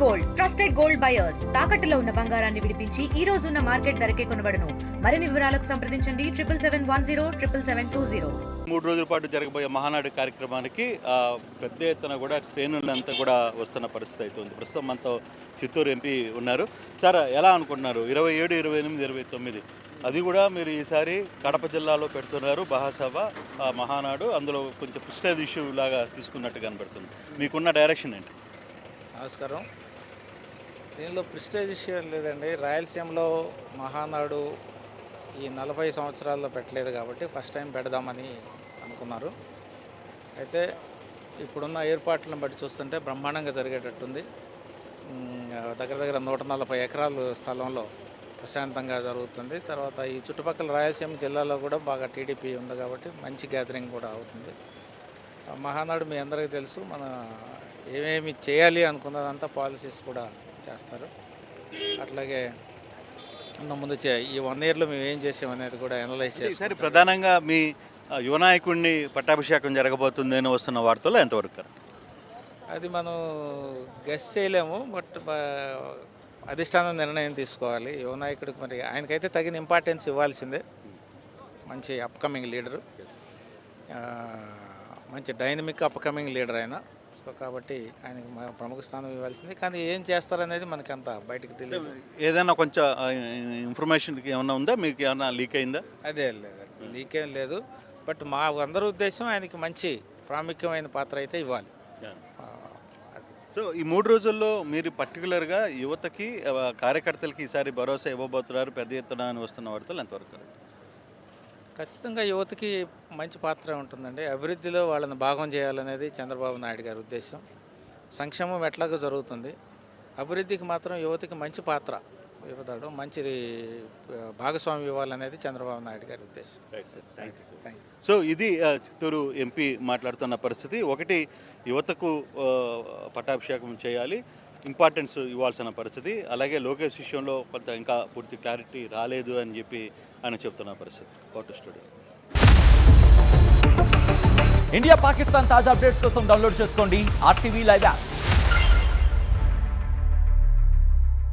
Gold trusted gold buyers తాకట్టులో ఉన్న బంగారాన్ని విడిపించి ఈ రోజు ఉన్న మార్కెట్ ధరకే కొనబడును. మరిన్ని వివరాలకు సంప్రదించండి 77107720. 3 రోజుల పాటు జరగబోయే మహానాడు కార్యక్రమానికి పెద్ద ఎత్తున కూడా శ్రేణులంతా కూడా వస్తున్న పరిస్థితి అవుతుంది. ప్రస్తుతం మనతో చిత్తూరు ఎంపీ ఉన్నారు. సార్, ఎలా అనుకుంటున్నారు 27, 28, 29 అది కూడా మీరు ఈసారి కడప జిల్లాలో పెడుతున్నారు మహాసభ మహానాడు, అందులో కొంచెం ప్రెస్టేజ్ ఇష్యూ లాగా తీసుకున్నట్టు కనబడుతుంది. మీకున్న డైరెక్షన్ ఏంటి? నమస్కారం. దీనిలో ప్రెస్టేజ్ విషయం లేదండి. రాయలసీమలో మహానాడు ఈ 40 సంవత్సరాల్లో పెట్టలేదు కాబట్టి ఫస్ట్ టైం పెడదామని అనుకున్నారు. అయితే ఇప్పుడున్న ఏర్పాట్లను బట్టి చూస్తుంటే బ్రహ్మాండంగా జరిగేటట్టుంది. దగ్గర 140 ఎకరాలు స్థలంలో ప్రశాంతంగా జరుగుతుంది. తర్వాత ఈ చుట్టుపక్కల రాయలసీమ జిల్లాలో కూడా బాగా టీడీపీ ఉంది కాబట్టి మంచి గ్యాదరింగ్ కూడా అవుతుంది. మహానాడు మీ అందరికీ తెలుసు, మన ఏమేమి చేయాలి అనుకున్నదంతా పాలసీస్ కూడా చేస్తారు. అట్లాగే ముందు ఈ 1 ఇయర్లో మేము ఏం చేసామనేది కూడా అనలైజ్ చేస్తారు. ప్రధానంగా మీ యువ నాయకుడిని పట్టాభిషేకం జరగబోతుంది అని వస్తున్న వార్తలు ఎంతవరకు? అది మనం గెస్ చేయలేము, బట్ అధిష్టానం నిర్ణయం తీసుకోవాలి. యువ నాయకుడికి మరి ఆయనకైతే తగిన ఇంపార్టెన్స్ ఇవ్వాల్సిందే. మంచి అప్కమింగ్ లీడరు, మంచి డైనమిక్ అప్కమింగ్ లీడర్ ఆయన. సో కాబట్టి ఆయనకి ప్రముఖ స్థానం ఇవ్వాల్సిందే. కానీ ఏం చేస్తారనేది మనకి అంత బయటకు తెలియదు. ఏదైనా కొంచెం ఇన్ఫర్మేషన్ ఏమైనా ఉందా, మీకు ఏమైనా లీక్ అయిందా? అదే లేదండి, లీక్ ఏం లేదు. బట్ మా అందరి ఉద్దేశం ఆయనకి మంచి ప్రాముఖ్యమైన పాత్ర అయితే ఇవ్వాలి. సో ఈ 3 రోజుల్లో మీరు పర్టికులర్గా యువతకి కార్యకర్తలకి ఈసారి భరోసా ఇవ్వబోతున్నారు పెద్ద ఎత్తున అని వస్తున్న వార్తలు ఎంతవరకు? ఖచ్చితంగా యువతకి మంచి పాత్ర ఉంటుందండి. అభివృద్ధిలో వాళ్ళని భాగం చేయాలనేది చంద్రబాబు నాయుడు గారి ఉద్దేశం. సంక్షేమం ఎట్లాగో జరుగుతుంది, అభివృద్ధికి మాత్రం యువతకి మంచి పాత్ర ఇవ్వతాడు, మంచి భాగస్వామి ఇవ్వాలనేది చంద్రబాబు నాయుడు గారి ఉద్దేశం. సో ఇది చిత్తూరు ఎంపీ మాట్లాడుతున్న పరిస్థితి. ఒకటి, యువతకు పట్టాభిషేకం చేయాలి, ఇంపార్టెన్స్ ఇవ్వాల్సిన పరిస్థితి. అలాగే లోకేష్ విషయంలో కొంత ఇంకా పూర్తి క్లారిటీ రాలేదు అని చెప్పి ఆయన చెప్తున్న పరిస్థితి. Court studio. ఇండియా పాకిస్తాన్ తాజా అప్డేట్స్ కోసం డౌన్లోడ్ చేసుకోండి RTV లైవ్ యాప్.